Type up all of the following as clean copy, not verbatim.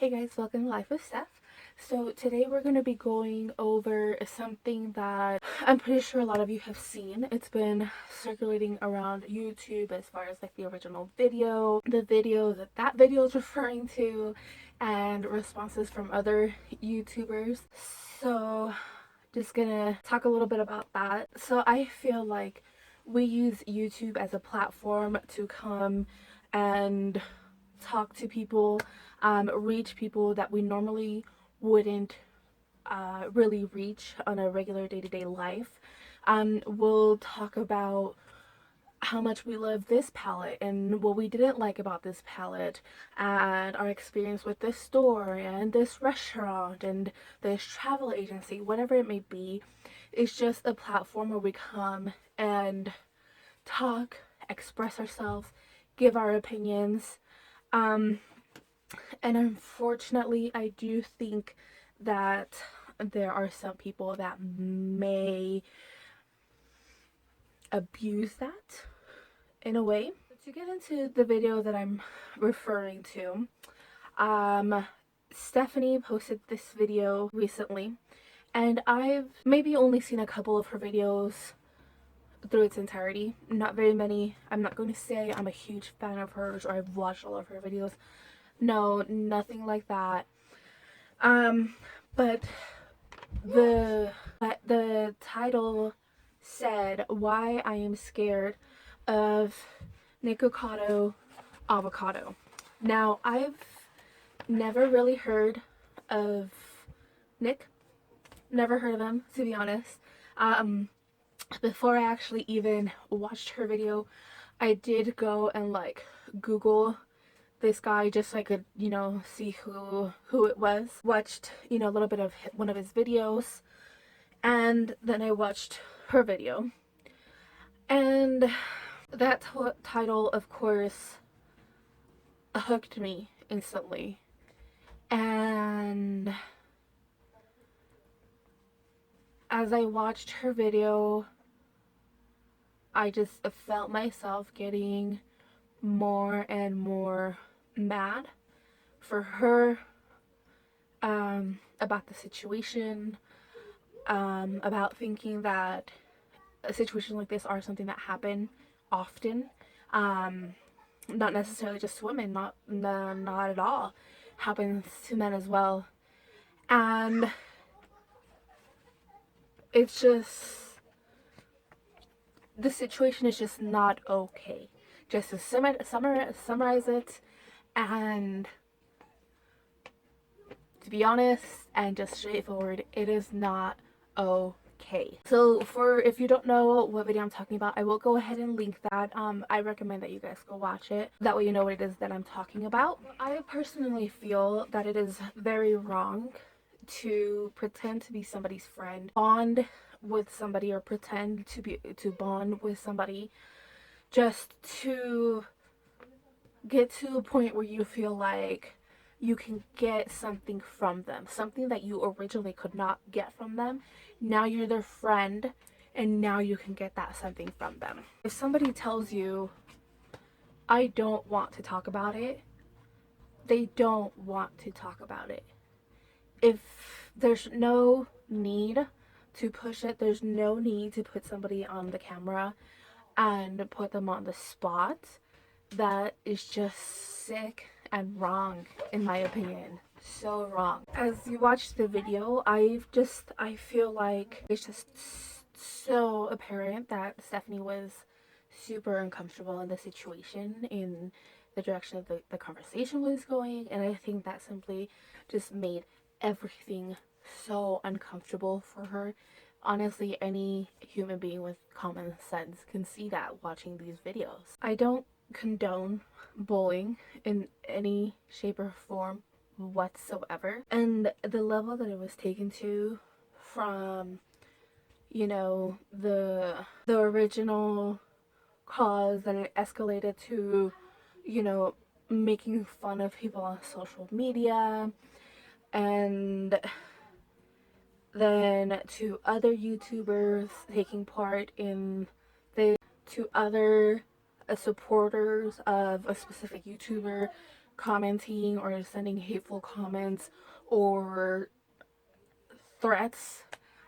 Hey guys, welcome to Life with Steph. So today we're going to be going over something that I'm pretty sure a lot of you have seen. It's been circulating around YouTube as far as like the original video, the video that video is referring to, and responses from other YouTubers. So just gonna talk a little bit about that. So I feel like we use YouTube as a platform to come and talk to people, reach people that we normally wouldn't really reach on a regular day-to-day life. We'll talk about how much we love this palette and what we didn't like about this palette, and our experience with this store and this restaurant and this travel agency, whatever it may be. It's just a platform where we come and talk, express ourselves, give our opinions. And unfortunately, I do think that there are some people that may abuse that in a way. To get into the video that I'm referring to, Stephanie posted this video recently, and I've maybe only seen a couple of her videos through its entirety. Not very many. I'm not going to say I'm a huge fan of hers or I've watched all of her videos. No, nothing like that. But the title said why I am scared of Nikocado Avocado. Now, I've never really heard of Nick. Never heard of him, to be honest. Before I actually even watched her video, I did go and like Google this guy just so I could, see who it was. Watched, a little bit of one of his videos, and then I watched her video. And that title, of course, hooked me instantly. And as I watched her video, I just felt myself getting more and more mad for her, about the situation, about thinking that a situation like this are something that happen often, not necessarily just to women, not at all, happens to men as well. And it's just, the situation is just not okay. Just to summarize it, and to be honest and just straightforward, it is not okay. So if you don't know what video I'm talking about, I will go ahead and link that. I recommend that you guys go watch it. That way you know what it is that I'm talking about. I personally feel that it is very wrong to pretend to be somebody's friend, bond with somebody, or pretend to bond with somebody just to get to a point where you feel like you can get something from them, something that you originally could not get from them. Now you're their friend, and now you can get that something from them. If somebody tells you, I don't want to talk about it, they don't want to talk about it. If there's no need to push it, there's no need to put somebody on the camera and put them on the spot, that is just sick and wrong, in my opinion. So wrong. As you watch the video, I feel like it's just so apparent that Stephanie was super uncomfortable in the situation, in the direction of the conversation was going, and I think that simply just made everything so uncomfortable for her. Honestly, any human being with common sense can see that watching these videos. I don't condone bullying in any shape or form whatsoever, and the level that it was taken to, from the original cause, that it escalated to making fun of people on social media, and then to other YouTubers taking part in the, to other supporters of a specific YouTuber commenting or sending hateful comments or threats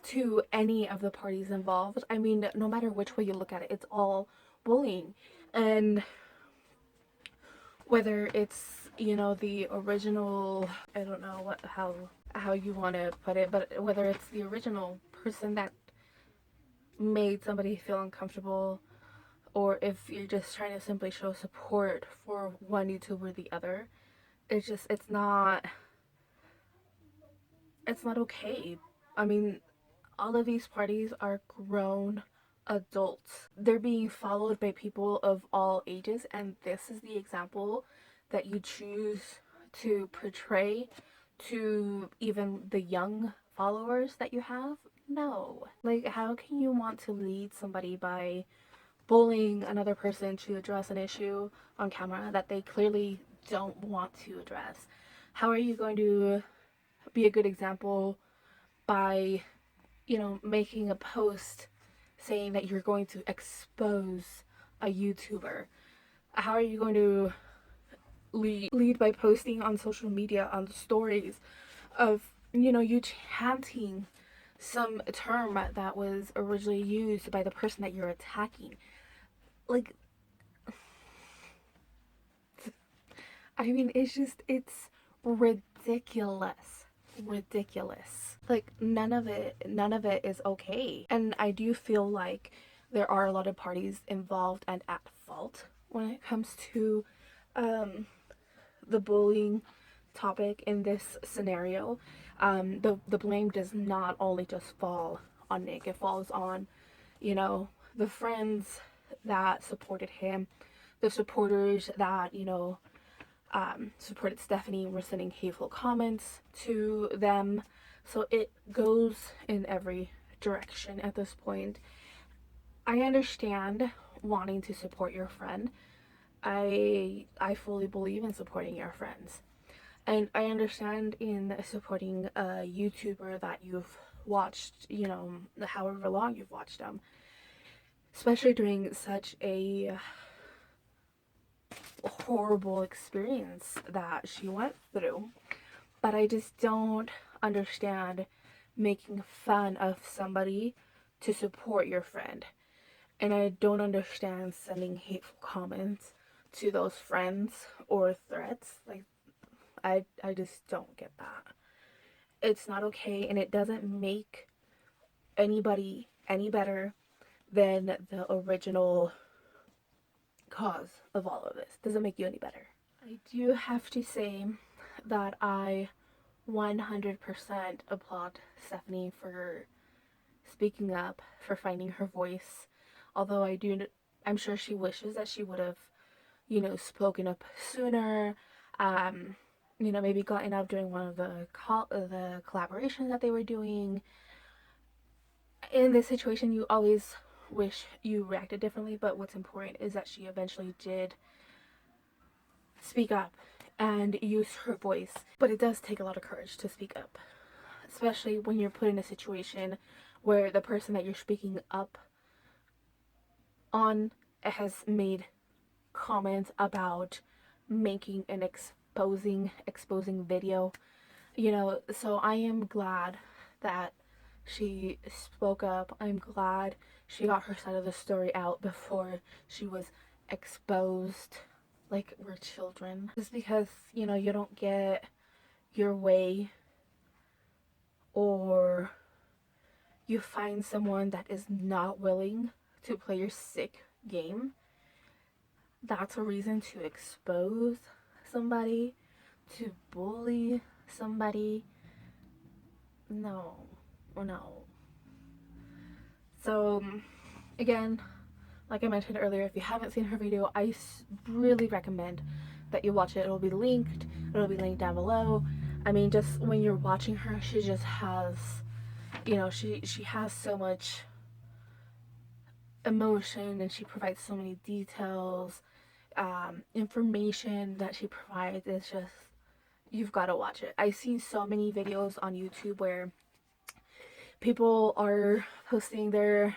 to any of the parties involved. I mean, no matter which way you look at it, it's all bullying. And whether it's, you know, the original, I don't know how you want to put it, but whether it's the original person that made somebody feel uncomfortable, or if you're just trying to simply show support for one YouTuber or the other, it's not okay. I mean, all of these parties are grown adults. They're being followed by people of all ages, and this is the example that you choose to portray to even the young followers that you have? No. Like, how can you want to lead somebody by bullying another person to address an issue on camera that they clearly don't want to address? How are you going to be a good example by, you know, making a post saying that you're going to expose a YouTuber? How are you going to lead by posting on social media on stories of, you know, you chanting some term that was originally used by the person that you're attacking? Like, I mean, it's ridiculous. Ridiculous. Like, none of it is okay. And I do feel like there are a lot of parties involved and at fault when it comes to the bullying topic in this scenario. The blame does not only just fall on Nick, it falls on, you know, the friends that supported him, the supporters that, you know, supported Stephanie, were sending hateful comments to them. So it goes in every direction at this point. I understand wanting to support your friend. I fully believe in supporting your friends. And I understand in supporting a YouTuber that you've watched, you know, however long you've watched them, especially during such a horrible experience that she went through. But I just don't understand making fun of somebody to support your friend. And I don't understand sending hateful comments to those friends or threats. Like, I just don't get that. It's not okay, and it doesn't make anybody any better than the original cause of all of this. Doesn't make you any better. I do have to say that I 100% applaud Stephanie for speaking up, for finding her voice. Although I'm sure she wishes that she would have, you know, spoken up sooner. You know, maybe gotten up during one of the collaborations that they were doing. In this situation, you always wish you reacted differently, but what's important is that she eventually did speak up and use her voice. But it does take a lot of courage to speak up, especially when you're put in a situation where the person that you're speaking up on has made comments about making an exposing video, you know. So I am glad that she spoke up. I'm glad she got her side of the story out before she was exposed like we're children. Just because, you know, you don't get your way, or you find someone that is not willing to play your sick game, that's a reason to expose somebody, to bully somebody. No, no. So, again, like I mentioned earlier, if you haven't seen her video, I really recommend that you watch it. It'll be linked down below. I mean, just when you're watching her, she just has, you know, she has so much emotion, and she provides so many details. Information that she provides is just, you've got to watch it. I've seen so many videos on YouTube where people are posting their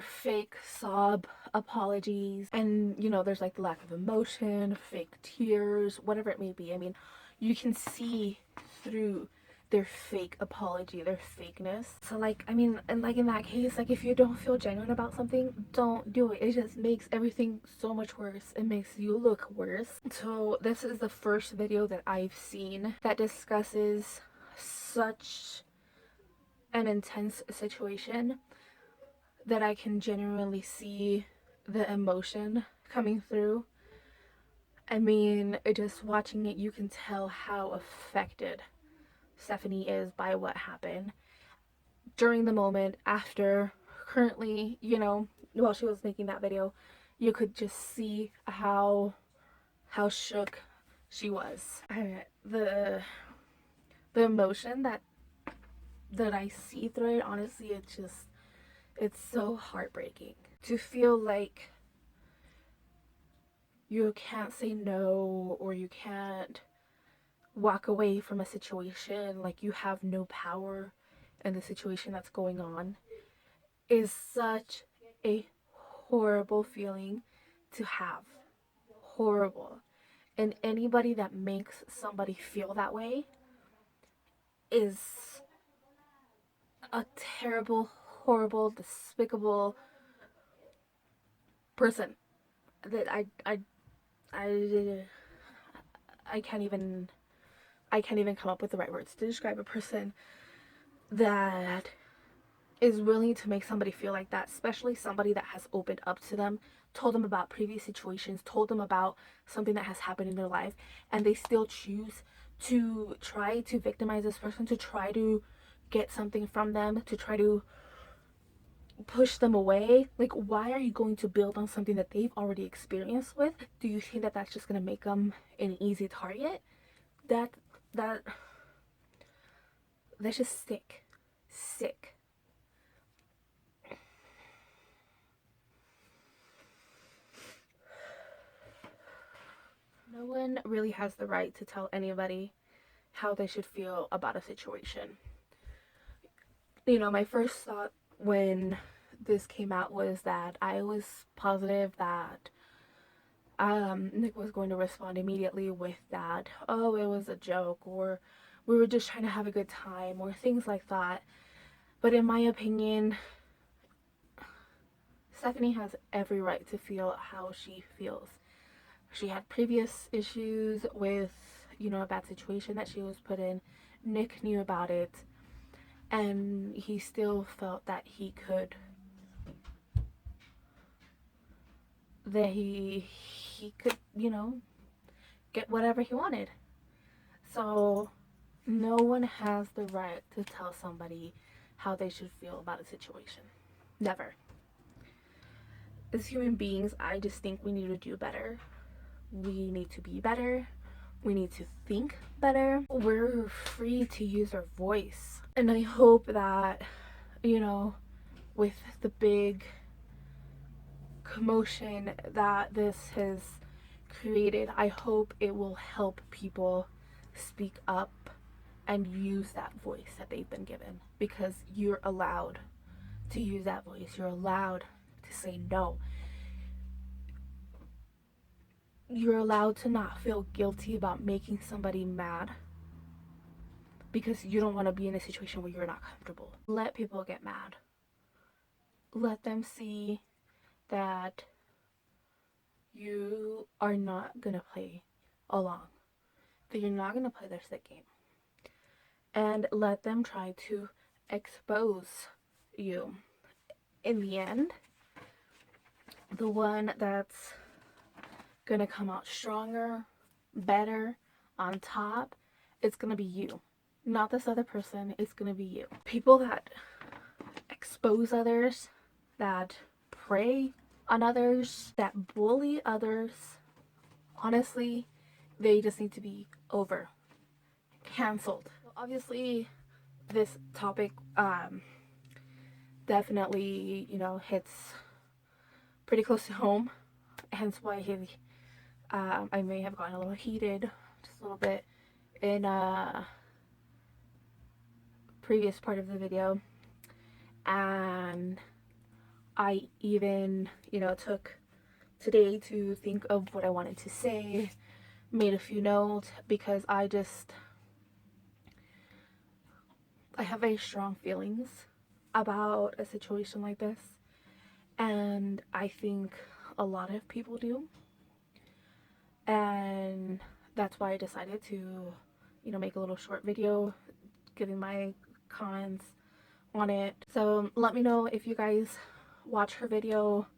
fake sob apologies, and you know, there's like the lack of emotion, fake tears, whatever it may be. I mean, you can see through their fake apology, their fakeness. So like, I mean, and like in that case, like if you don't feel genuine about something, don't do it. It just makes everything so much worse. It makes you look worse. So this is the first video that I've seen that discusses such an intense situation that I can genuinely see the emotion coming through. I mean, just watching it, you can tell how affected Stephanie is by what happened during the moment, after, currently, you know, while she was making that video. You could just see how shook she was. The emotion that I see through it, honestly, it's so heartbreaking to feel like you can't say no, or you can't walk away from a situation, like you have no power in the situation that's going on, is such a horrible feeling to have. Horrible. And anybody that makes somebody feel that way is a terrible, horrible, despicable person that I I can't even come up with the right words to describe a person that is willing to make somebody feel like that, especially somebody that has opened up to them, told them about previous situations, told them about something that has happened in their life, and they still choose to try to victimize this person, to try to get something from them, to try to push them away. Like, why are you going to build on something that they've already experienced with? Do you think that that's just going to make them an easy target? That that that's just sick. No one really has the right to tell anybody how they should feel about a situation. You know, my first thought when this came out was that I was positive that Nick was going to respond immediately with that, oh, it was a joke, or we were just trying to have a good time, or things like that. But in my opinion, Stephanie has every right to feel how she feels. She had previous issues with, you know, a bad situation that she was put in. Nick knew about it, and he still felt that he could, you know, get whatever he wanted. So no one has the right to tell somebody how they should feel about a situation. Never. As human beings, I just think we need to do better. We need to be better. We need to think better. We're free to use our voice. And I hope that, you know, with the big commotion that this has created, I hope it will help people speak up and use that voice that they've been given, because you're allowed to use that voice. You're allowed to say no. You're allowed to not feel guilty about making somebody mad because you don't want to be in a situation where you're not comfortable. Let people get mad. Let them see that you are not gonna play along, that you're not gonna play their sick game, and let them try to expose you. In the end, the one that's gonna come out stronger, better, on top, it's gonna be you, not this other person. It's gonna be you. People that expose others, that prey on others, that bully others, honestly, they just need to be over, canceled. Obviously, this topic definitely, you know, hits pretty close to home, hence why I may have gotten a little heated, just a little bit, in a previous part of the video. And I even, took today to think of what I wanted to say, made a few notes because I have very strong feelings about a situation like this, and I think a lot of people do, and that's why I decided to, make a little short video giving my comments on it. So let me know if you guys watch her video,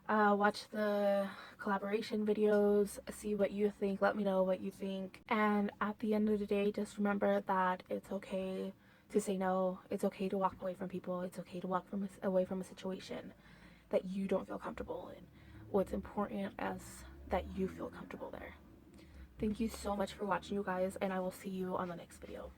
watch the collaboration videos, see what you think, let me know what you think. And at the end of the day, just remember that it's okay to say no. It's okay to walk away from people. It's okay to walk away from a situation that you don't feel comfortable in. What's important is that you feel comfortable there. Thank you so much for watching, you guys, and I will see you on the next video.